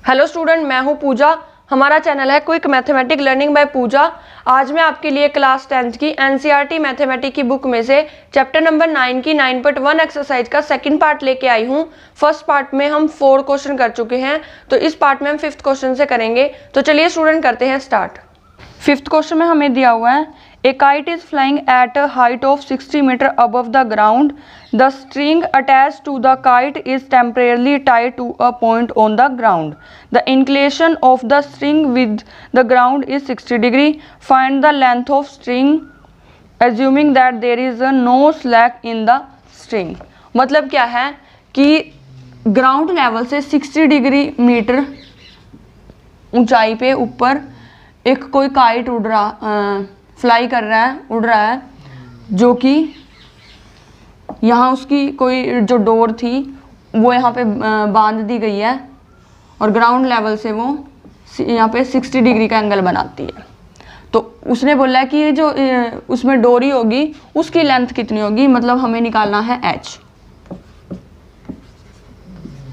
Hello student, मैं हूं पूजा। हमारा चैनल है क्विक मैथमेटिक लर्निंग बाय पूजा। आज मैं आपके लिए क्लास 10th की एनसीईआरटी मैथमेटिक्स की बुक में से चैप्टर नंबर 9 की 9.1 एक्सरसाइज का सेकंड पार्ट लेके आई हूं। फर्स्ट पार्ट में हम 4 क्वेश्चन कर चुके हैं, तो इस पार्ट में हम 5th क्वेश्चन से करेंगे। तो चलिए स्टूडेंट करते हैं स्टार्ट। 5th क्वेश्चन में हमें दिया हुआ है a kite is flying at a height of 60 metre above the ground. The string attach to the kite is temporarily tied to a point on the ground. The inclination of the string with the ground is 60 degree. Find the length of string assuming that there is no slack in the string. मतलब क्या है कि ground level से 60 degree metre ऊंचाई पे ऊपर एक कोई काइट उड़ फ्लाई कर रहा है, उड़ रहा है, जो कि यहाँ उसकी कोई जो डोर थी वो यहाँ पे बांध दी गई है और ग्राउंड लेवल से वो यहाँ पे 60 डिग्री का एंगल बनाती है। तो उसने बोला है कि ये जो उसमें डोरी होगी उसकी लेंथ कितनी होगी, मतलब हमें निकालना है h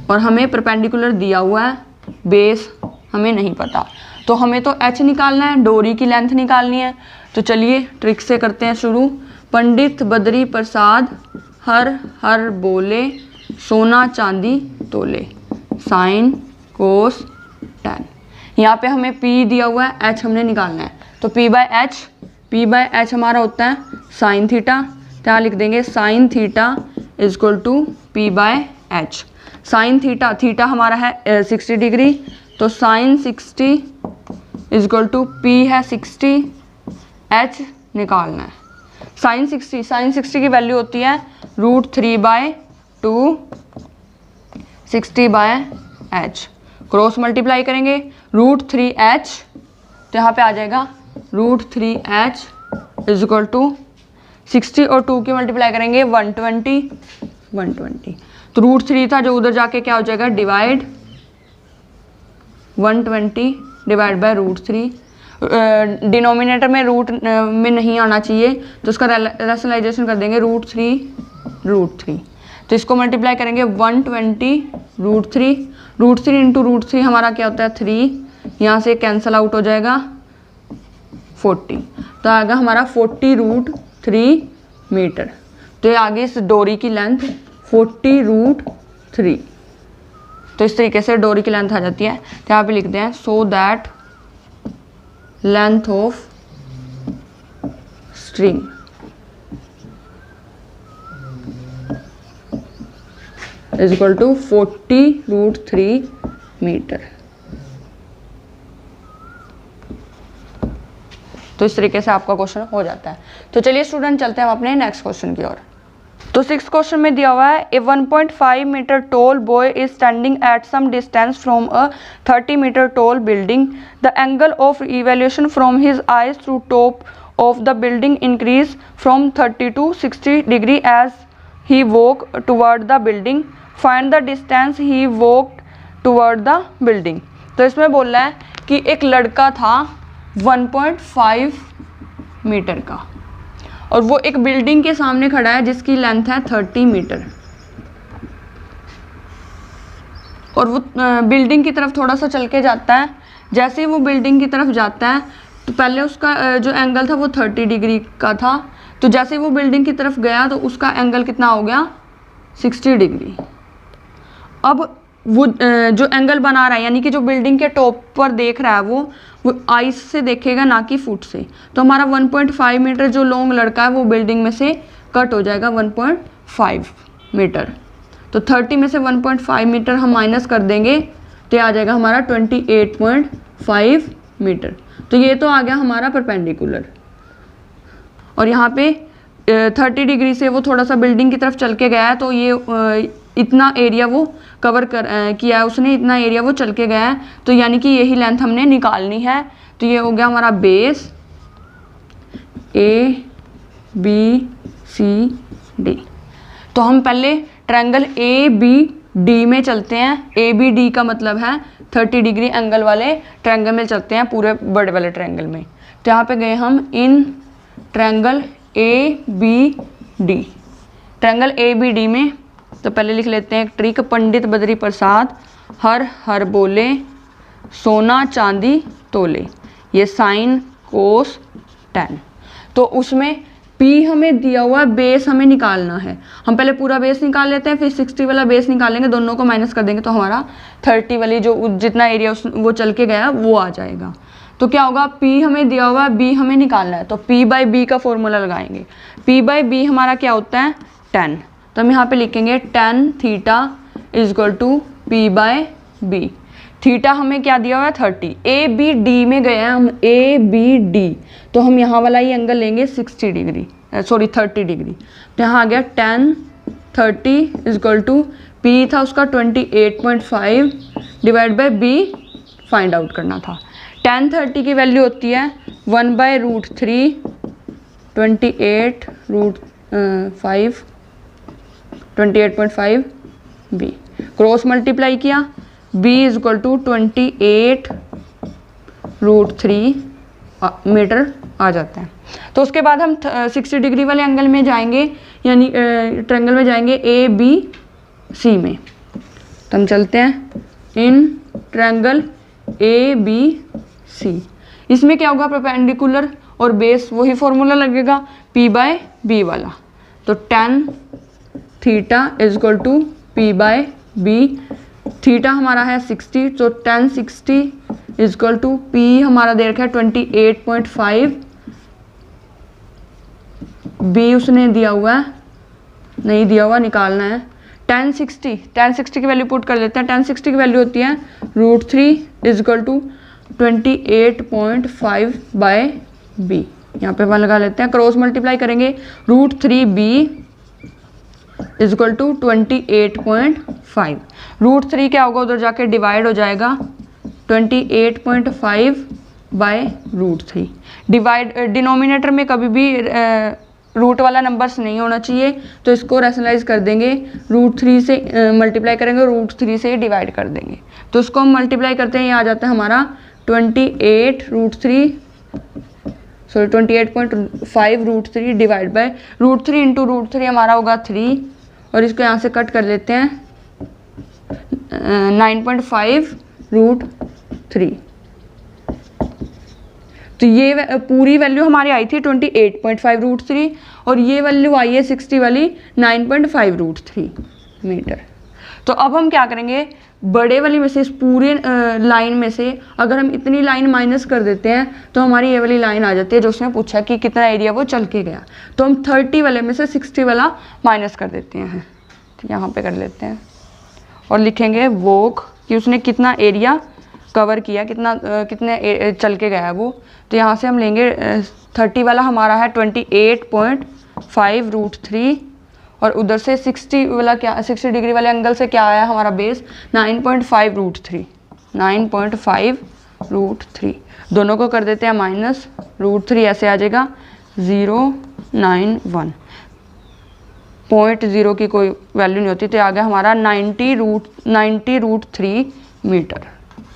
और हमें परपेंडिकुलर दिया हुआ है, बेस हमें नहीं पता, तो हमें तो h निकालना है, डोरी की लेंथ निकालनी है। तो चलिए ट्रिक से करते हैं शुरू। पंडित बद्री प्रसाद हर हर बोले, सोना चांदी तोले, साइन कोस tan। यहाँ पे हमें p दिया हुआ है, h हमने निकालना है, तो p बाय h हमारा होता है साइन थीटा। तो यहाँ लिख देंगे sine theta is equal to p by h। Sine theta हमारा है 60 डिग्री, तो sine 60 is equal to p है 60, h निकालना है। साइन 60 की वैल्यू होती है √3/2 60 बाय h। क्रॉस मल्टीप्लाई करेंगे √3h, तो यहाँ पे आ जाएगा √3h इज इक्वल टू 60 और 2 की मल्टीप्लाई करेंगे 120। तो √3 था जो उधर जाके क्या हो जाएगा डिवाइड 120 डिवाइड बाय √3। डिनोमिनेटर में रूट में नहीं आना चाहिए, तो उसका रैशनलाइजेशन कर देंगे √3। तो इसको मल्टीप्लाई करेंगे 120 √3 इंटू √3 हमारा क्या होता है 3, यहाँ से कैंसल आउट हो जाएगा 40, तो आएगा हमारा 40√3 मीटर। तो ये आगे इस डोरी की लेंथ 40√3। तो इस तरीके से डोरी की लेंथ आ जाती है। तो यहाँ पे लिखते हैं so that length of string is equal to 40√3 metre. तो इस तरीके से आपका क्वेश्चन हो जाता है। तो चलिए स्टूडेंट चलते हैं हम अपने नेक्स्ट क्वेश्चन की ओर। तो 6th क्वेश्चन में दिया हुआ है a 1.5 metre tall boy is standing at some distance from a 30 metre tall building. The angle of evaluation from his eyes through top of the building increase from 30 to 60 degree as he walk toward the building. Find the distance he walk toward the building. तो इसमें बोल रहा है कि एक लड़का था 1.5 metre का और वो एक बिल्डिंग के सामने खड़ा है जिसकी लेंथ है 30 मीटर, और वो बिल्डिंग की तरफ थोड़ा सा चल के जाता है। जैसे ही वो बिल्डिंग की तरफ जाता है तो पहले उसका जो एंगल था वो 30 डिग्री का था, तो जैसे ही वो बिल्डिंग की तरफ गया तो उसका एंगल कितना हो गया 60 डिग्री। अब वो जो एंगल बना रहा है, यानी कि जो बिल्डिंग के टॉप पर देख रहा है वो आइस से देखेगा, ना कि फुट से। तो हमारा 1.5 मीटर जो लॉन्ग लड़का है वो बिल्डिंग में से कट हो जाएगा 1.5 मीटर। तो 30 में से 1.5 मीटर हम माइनस कर देंगे तो आ जाएगा हमारा 28.5 मीटर। तो ये तो आ गया हमारा परपेंडिकुलर, और यहाँ पे 30 डिग्री से वो थोड़ा सा बिल्डिंग की तरफ चल के गया है, तो ये इतना एरिया वो कवर किया है उसने, इतना एरिया वो चल के गया है, तो यानी कि यही लेंथ हमने निकालनी है। तो ये हो गया हमारा बेस ABCD। तो हम पहले ट्रायंगल ABD में चलते हैं। ABD का मतलब है 30 डिग्री एंगल वाले ट्रायंगल में चलते हैं, पूरे बड़े वाले ट्रायंगल में। तो यहाँ पे गए हम in triangle ABD। Triangle ABD में तो पहले लिख लेते हैं एक ट्रिक। पंडित बद्री प्रसाद हर हर बोले, सोना चांदी तोले, ये साइन कोस टेन। तो उसमें P हमें दिया हुआ है, बेस हमें निकालना है। हम पहले पूरा बेस निकाल लेते हैं, फिर 60 वाला बेस निकालेंगे, दोनों को माइनस कर देंगे तो हमारा 30 वाली जो जितना एरिया वो चल के गया वो आ जाएगा। तो क्या होगा, P हमें दिया हुआ है, B हमें निकालना है, तो P बाई बी का फॉर्मूला लगाएंगे। P बाई बी हमारा क्या होता है 10, तो हम यहाँ पे लिखेंगे tan theta is equal to P by B. Theta हमें क्या दिया हुआ है 30, ए बी डी में गए हैं हम, ए बी डी, तो हम यहाँ वाला ही एंगल लेंगे 60 डिग्री, सॉरी 30 डिग्री। तो यहाँ आ गया tan 30 is equal to P था उसका 28.5 divide by B find out करना था। tan 30 की वैल्यू होती है 1/√3 28.5 बी, क्रॉस मल्टीप्लाई किया, b is equal to 28√3 metre आ जाता है। तो उसके बाद हम 60 डिग्री वाले एंगल में जाएंगे, यानी ट्रायंगल में जाएंगे ए बी सी में। तो हम चलते हैं in triangle A B C. इसमें क्या होगा, परपेंडिकुलर और बेस वही फॉर्मूला लगेगा P बाय बी वाला। तो tan theta is equal to P by B. Theta हमारा है 60, तो tan 60 is equal to P हमारा दे रखा है 28.5, B उसने दिया हुआ है, नहीं दिया हुआ, निकालना है। tan 60 की वैल्यू पुट कर लेते हैं। tan 60 की वैल्यू होती है √3 is equal to 28.5 by B. यहाँ पे 1 लगा लेते हैं, क्रॉस मल्टीप्लाई करेंगे, √3b इज इक्वल टू 28.5। √3 क्या होगा, उधर जाके डिवाइड हो जाएगा 28.5 बाय √3। डिवाइड डिनोमिनेटर में कभी भी रूट वाला नंबर्स नहीं होना चाहिए, तो इसको रैशनलाइज कर देंगे, √3 से मल्टीप्लाई करेंगे, √3 से डिवाइड कर देंगे। तो उसको हम मल्टीप्लाई करते हैं, ये आ जाता है हमारा 28.5 डिवाइड बाय √3 इंटू √3 हमारा होगा 3, और इसको यहाँ से कट कर लेते हैं 9.5 √3। तो ये पूरी वैल्यू हमारी आई थी 28.5 √3, और ये वैल्यू आई है 60 वाली 9.5 √3 मीटर। तो अब हम क्या करेंगे, बड़े वाली में से, इस पूरे लाइन में से अगर हम इतनी लाइन माइनस कर देते हैं तो हमारी ये वाली लाइन आ जाती है जो उसने पूछा कि कितना एरिया वो चल के गया। तो हम 30 वाले में से 60 वाला माइनस कर देते हैं, तो यहाँ पे कर लेते हैं और लिखेंगे वॉक कि उसने कितना एरिया कवर किया, कितने चल के गया वो। तो यहाँ से हम लेंगे 30 वाला हमारा है 28.5 √3, और उधर से 60 वाला क्या, 60 डिग्री वाले एंगल से क्या आया हमारा बेस 9.5 √3, 9.5 √3। दोनों को कर देते हैं माइनस, √3 ऐसे आ जाएगा 091, 0.0 की कोई वैल्यू नहीं होती, तो आ गया हमारा 90 √3 मीटर।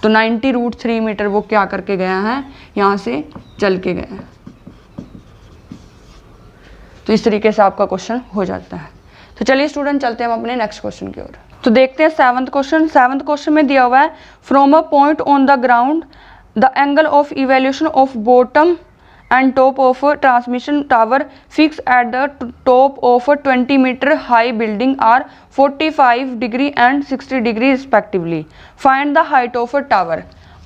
तो 90 √3 मीटर वो क्या करके गया है, यहाँ से चल के गया है। तो इस तरीके से आपका क्वेश्चन हो जाता है। तो चलिए स्टूडेंट, चलते हैं हम अपने नेक्स्ट क्वेश्चन की ओर। तो देखते हैं 7th क्वेश्चन। 7th क्वेश्चन में दिया हुआ है from a point on the ground the angle of evaluation of bottom and top of a transmission tower fixed at the top of a 20 meter high building are 45 degree and 60 degree respectively. Find the height of a tower.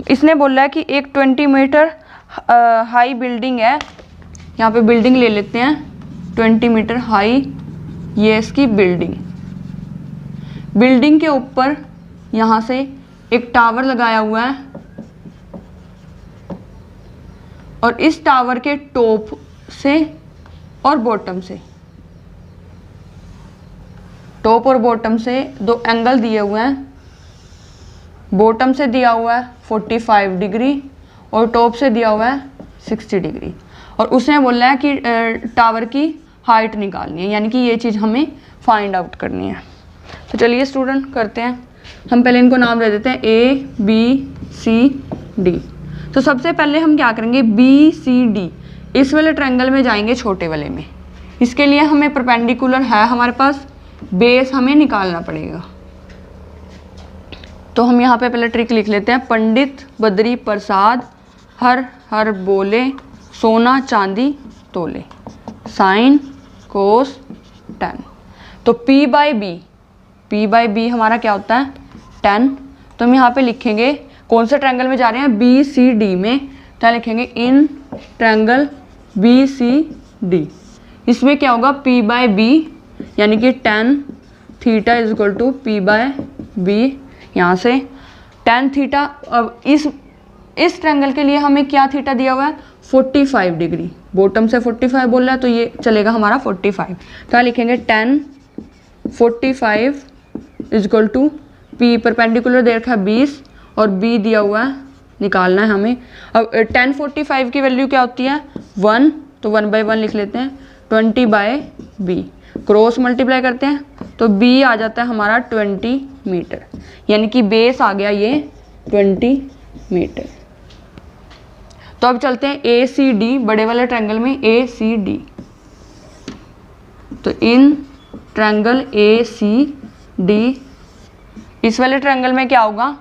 इसने बोला है कि एक 20 metre high building है, यहाँ पे building ले लेते हैं 20 मीटर हाई, ये इसकी बिल्डिंग के ऊपर यहाँ से एक टावर लगाया हुआ है, और इस टावर के टॉप से और बॉटम से, टॉप और बॉटम से दो एंगल दिए हुए हैं। बॉटम से दिया हुआ है 45 डिग्री और टॉप से दिया हुआ है 60 डिग्री, और उसने बोला है कि टावर की हाइट निकालनी है, यानी कि ये चीज़ हमें फाइंड आउट करनी है। तो चलिए स्टूडेंट करते हैं। हम पहले इनको नाम दे देते हैं A B C D। तो सबसे पहले हम क्या करेंगे, BCD इस वाले ट्रायंगल में जाएंगे, छोटे वाले में। इसके लिए हमें परपेंडिकुलर है हमारे पास, बेस हमें निकालना पड़ेगा। तो हम यहाँ पे पहले ट्रिक लिख लेते हैं। पंडित बद्री प्रसाद हर हर बोले, सोना चांदी तोले, साइन कोस टेन। तो P बाई बी हमारा क्या होता है 10। तो हम यहाँ पे लिखेंगे कौन से ट्रायंगल में जा रहे हैं, BCD में। क्या लिखेंगे, इन ट्रायंगल BCD। इसमें क्या होगा P बाई बी यानी कि 10 theta is equal to P by B. यहाँ से 10 थीटा। अब इस ट्रायंगल के लिए हमें क्या थीटा दिया हुआ है 45 डिग्री। बॉटम से 45 बोल रहा है तो ये चलेगा हमारा 45। क्या लिखेंगे 10 45 is equal to P perpendicular दे रखा है 20 और B दिया हुआ है, निकालना है हमें। अब 10 45 की वैल्यू क्या होती है 1, तो 1 बाई 1 लिख लेते हैं। 20 बाय बी क्रॉस मल्टीप्लाई करते हैं तो B आ जाता है हमारा 20 मीटर, यानी कि बेस आ गया ये 20 मीटर। तो अब चलते हैं ACD, बड़े वाले ट्रायंगल में ACD। तो इन ट्रायंगल ACD, इस वाले ट्रायंगल में क्या होगा,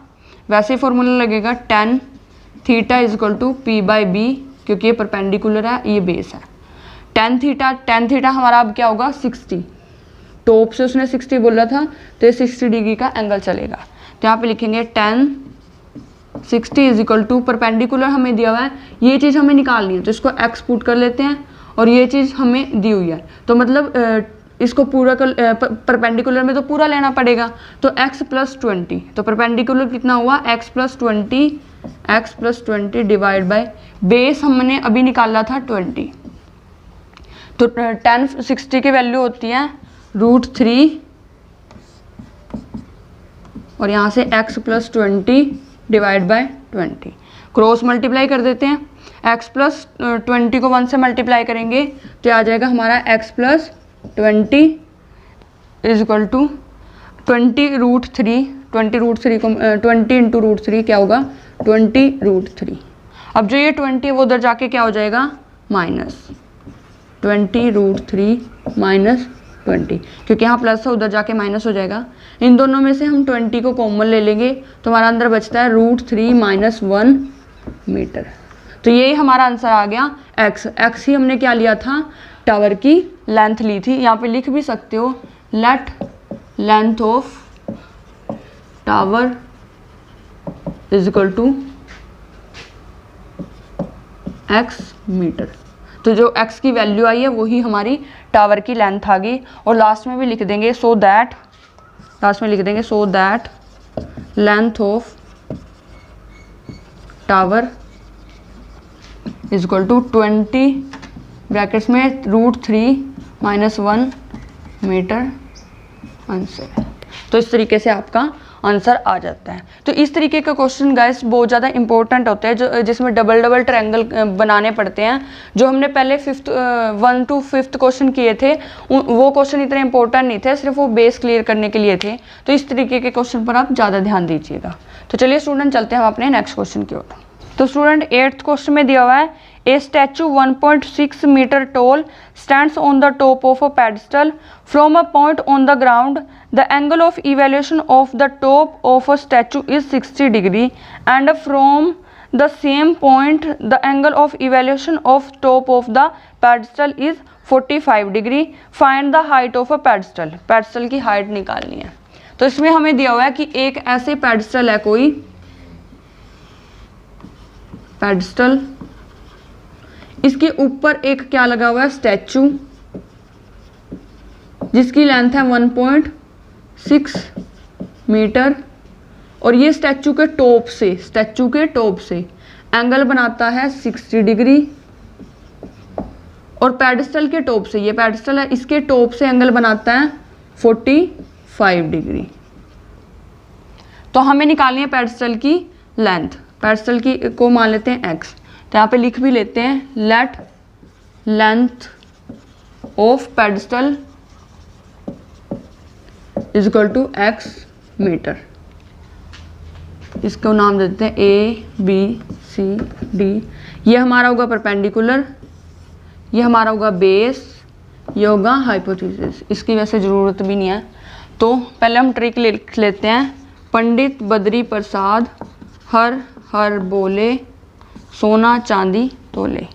वैसे ही फॉर्मूला लगेगा 10 theta is equal to P by B, क्योंकि ये परपेंडिकुलर है, ये बेस है। 10 थीटा हमारा अब क्या होगा 60। टॉप से उसने 60 बोला था तो ये 60 डिग्री का एंगल चलेगा। तो यहाँ पे लिखेंगे 10 60 इज इक्वल टू, परपेंडिकुलर हमें दिया हुआ है, ये चीज़ हमें निकालनी है तो इसको x पुट कर लेते हैं और ये चीज़ हमें दी हुई है तो मतलब इसको पूरा परपेंडिकुलर में तो पूरा लेना पड़ेगा। तो x प्लस 20, तो परपेंडिकुलर कितना हुआ x plus 20 divide by base हमने अभी निकाला था 20। तो 10 60 की वैल्यू होती है √3 और यहाँ से x plus 20 divide by 20। Cross multiply कर देते हैं, x प्लस 20 को 1 से मल्टीप्लाई करेंगे तो आ जाएगा हमारा x plus 20 is equal to 20 √3। 20 को 20 इंटू √3 क्या होगा 20 √3। अब जो ये 20 है वो उधर जाके क्या हो जाएगा माइनस 20 √3 माइनस 20, क्योंकि यहाँ प्लस है उधर जाके माइनस हो जाएगा। इन दोनों में से हम 20 को कॉमन ले लेंगे तो हमारा अंदर बचता है √3 माइनस 1 मीटर। तो ये हमारा आंसर आ गया x ही हमने क्या लिया था, टावर की लेंथ ली थी। यहाँ पे लिख भी सकते हो let length of tower is equal to x metre. तो जो x की वैल्यू आई है वही हमारी टावर की लेंथ आ गई। और लास्ट में भी लिख देंगे so that length of tower is equal to 20 brackets में √3 माइनस 1 मीटर आंसर। तो इस तरीके से आपका आंसर आ जाता है। तो इस तरीके का क्वेश्चन गाइस बहुत ज़्यादा इंपॉर्टेंट होते हैं, जो जिसमें डबल ट्रायंगल बनाने पड़ते हैं। जो हमने पहले 1 to 5th क्वेश्चन किए थे वो क्वेश्चन इतने इंपॉर्टेंट नहीं थे, सिर्फ वो बेस क्लियर करने के लिए थे। तो इस तरीके के क्वेश्चन पर आप ज़्यादा ध्यान दीजिएगा। तो चलिए स्टूडेंट चलते हैं हम अपने नेक्स्ट क्वेश्चन की ओर। तो स्टूडेंट 8th क्वेश्चन में दिया हुआ है a statue 1.6 metre tall stands on the top of a pedestal from a point on the ground. The angle of elevation of the top of a statue is 60 degree and from the same point the angle of elevation of top of the pedestal is 45 degree. Find the height of a pedestal. pedestal की height निकालनी है। तो इसमें हमें दिया हुआ है कि एक ऐसे pedestal है, कोई pedestal, इसके ऊपर एक क्या लगा हुआ है स्टैचू जिसकी लेंथ है 1.6 मीटर और ये स्टैचू के टॉप से एंगल बनाता है 60 डिग्री और पेडिस्टल के टॉप से, ये पेडिस्टल है, इसके टॉप से एंगल बनाता है 45 डिग्री। तो हमें निकालनी है पेडिस्टल की लेंथ। पेडिस्टल की को मान लेते हैं x, तो यहाँ पे लिख भी लेते हैं let length of pedestal is equal to x metre. इसको नाम देते हैं ABCD। ये हमारा होगा परपेंडिकुलर, ये हमारा होगा बेस, ये होगा हाइपोथेसिस। इसकी वैसे ज़रूरत भी नहीं है। तो पहले हम ट्रिक लिख लेते हैं पंडित बद्री प्रसाद हर हर बोले, सोना चांदी तोले,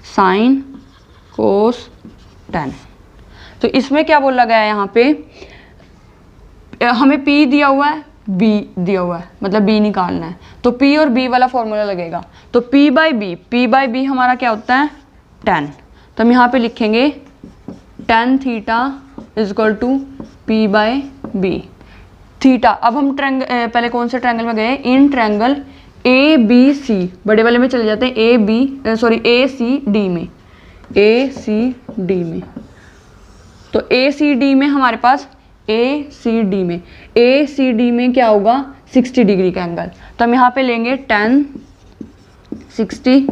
साइन कोस टेन। तो इसमें क्या बोला गया है, यहाँ पे हमें P दिया हुआ है, B दिया हुआ है, मतलब B निकालना है, तो P और B वाला फॉर्मूला लगेगा। तो P बाई बी हमारा क्या होता है, 10। तो हम यहाँ पे लिखेंगे tan theta is equal to P by B. Theta, अब हम पहले कौन से ट्रायंगल में गए, इन ट्रायंगल ABC, बड़े वाले में चले जाते हैं, ACD में, ACD में। तो ACD में हमारे पास ACD में क्या होगा, 60 डिग्री का एंगल। तो हम यहाँ पे लेंगे tan 60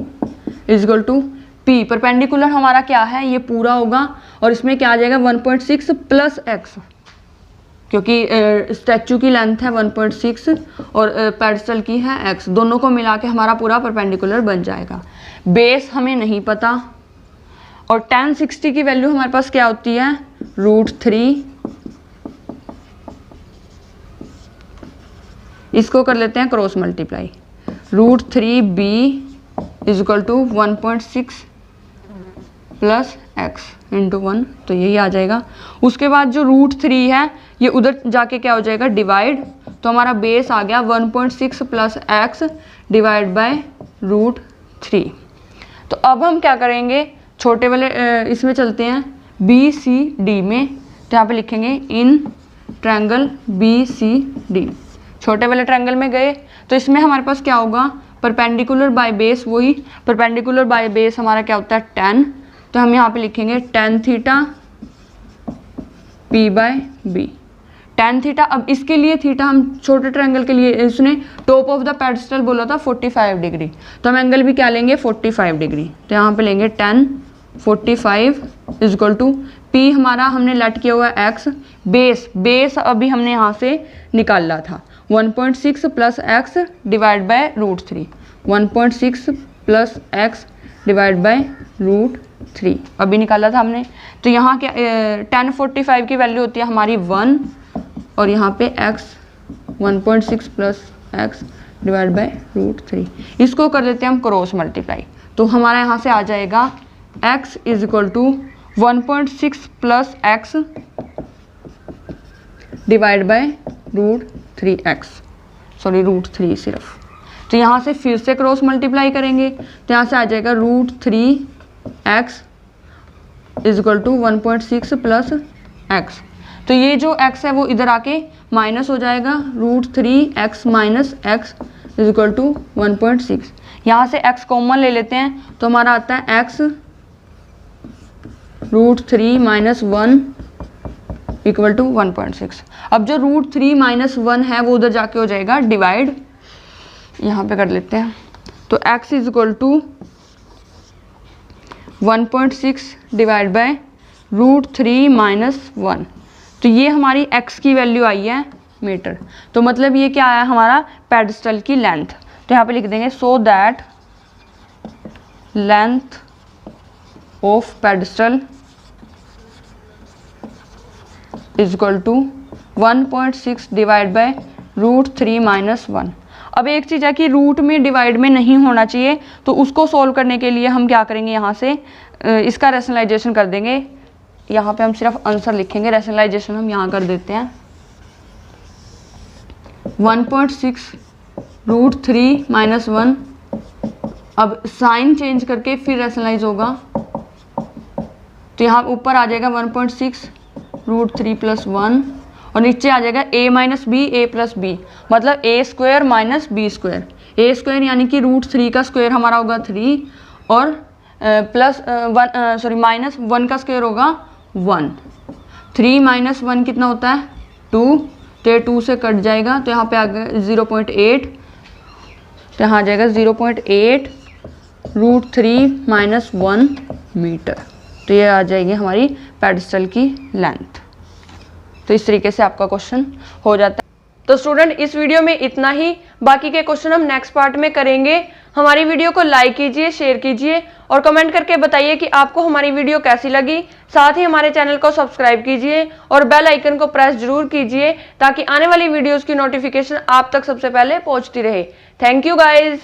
is equal to P, perpendicular हमारा क्या है, ये पूरा होगा, और इसमें क्या आ जाएगा 1.6 प्लस x, क्योंकि स्टैचू की लेंथ है 1.6 और पेडस्टल की है x, दोनों को मिला के हमारा पूरा परपेंडिकुलर बन जाएगा। बेस हमें नहीं पता, और tan 60 की वैल्यू हमारे पास क्या होती है, √3। इसको कर लेते हैं cross multiply, √3b is equal to 1.6 plus x into 1, तो यही आ जाएगा। उसके बाद जो √3 है ये उधर जाके क्या हो जाएगा, डिवाइड, तो हमारा बेस आ गया 1.6 प्लस x डिवाइड बाय √3। तो अब हम क्या करेंगे, छोटे वाले इसमें चलते हैं BCD में, तो यहाँ पे लिखेंगे इन ट्रायंगल BCD। छोटे वाले ट्रायंगल में गए तो इसमें हमारे पास क्या होगा, परपेंडिकुलर बाय बेस, वही परपेंडिकुलर बाय बेस हमारा क्या होता है 10। तो हम यहाँ पे लिखेंगे tan theta P by B, tan theta. अब इसके लिए थीटा हम छोटे ट्रायंगल के लिए, इसने टॉप ऑफ द पेडस्टल बोला था 45 डिग्री, तो हम एंगल भी क्या लेंगे 45 डिग्री। तो यहाँ पे लेंगे tan 45 is equal to P हमारा हमने लेट किया हुआ है x, बेस अभी हमने यहाँ से निकाला था 1.6 plus x divide by √3, 1.6 plus x divide by √3 अभी निकाला था हमने। तो यहाँ क्या tan 45 की वैल्यू होती है हमारी 1, और यहाँ पे x 1.6 plus x divide by √3, इसको कर देते हैं हम क्रॉस मल्टीप्लाई। तो हमारा यहाँ से आ जाएगा x is equal to 1.6 plus x divide by √3x, sorry √3 सिर्फ। तो यहाँ से फिर से क्रॉस मल्टीप्लाई करेंगे, तो यहाँ से आ जाएगा √3x is equal to 1.6 plus x। तो ये जो x है वो इधर आके माइनस हो जाएगा, √3x minus x is equal to 1.6। यहाँ से x कॉमन ले लेते हैं, तो हमारा आता है x √3 माइनस 1 इक्वल टू 1.6। अब जो √3 माइनस 1 है वो उधर जाके हो जाएगा डिवाइड, यहाँ पे कर लेते हैं। तो x is equal to 1.6 divide by √3 minus 1, तो ये हमारी x की वैल्यू आई है मीटर। तो मतलब ये क्या आया हमारा, पेडस्टल की लेंथ। तो यहाँ पे लिख देंगे so that length of pedestal is equal to 1.6 divide by √3 minus 1। अब एक चीज़ है कि रूट में डिवाइड में नहीं होना चाहिए, तो उसको सोल्व करने के लिए हम क्या करेंगे, यहाँ से इसका रैशनलाइजेशन कर देंगे। यहाँ पे हम सिर्फ आंसर लिखेंगे, रैशनलाइजेशन हम यहाँ कर देते हैं 1.6 √3 माइनस 1। अब साइन चेंज करके फिर रैशनलाइज होगा, तो यहाँ ऊपर आ जाएगा 1.6 √3 प्लस 1, और नीचे आ जाएगा a minus B A plus B, मतलब a square minus B square. a square यानी कि √3 का स्क्वायर हमारा होगा 3, और प्लस माइनस 1 का स्क्वायर होगा 1। 3 माइनस 1 कितना होता है 2, तो 2 से कट जाएगा, तो यहाँ पे आ गया 0.8, तो यहाँ आ जाएगा 0.8 √3 माइनस 1 मीटर। तो ये आ जाएगी हमारी पेडस्टल की लेंथ। तो इस तरीके से आपका क्वेश्चन हो जाता है। तो स्टूडेंट इस वीडियो में इतना ही, बाकी के क्वेश्चन हम नेक्स्ट पार्ट में करेंगे। हमारी वीडियो को लाइक कीजिए, शेयर कीजिए और कमेंट करके बताइए कि आपको हमारी वीडियो कैसी लगी। साथ ही हमारे चैनल को सब्सक्राइब कीजिए और बेल आइकन को प्रेस जरूर कीजिए ताकि आने वाली वीडियोस की नोटिफिकेशन आप तक सबसे पहले पहुंचती रहे। Thank you guys.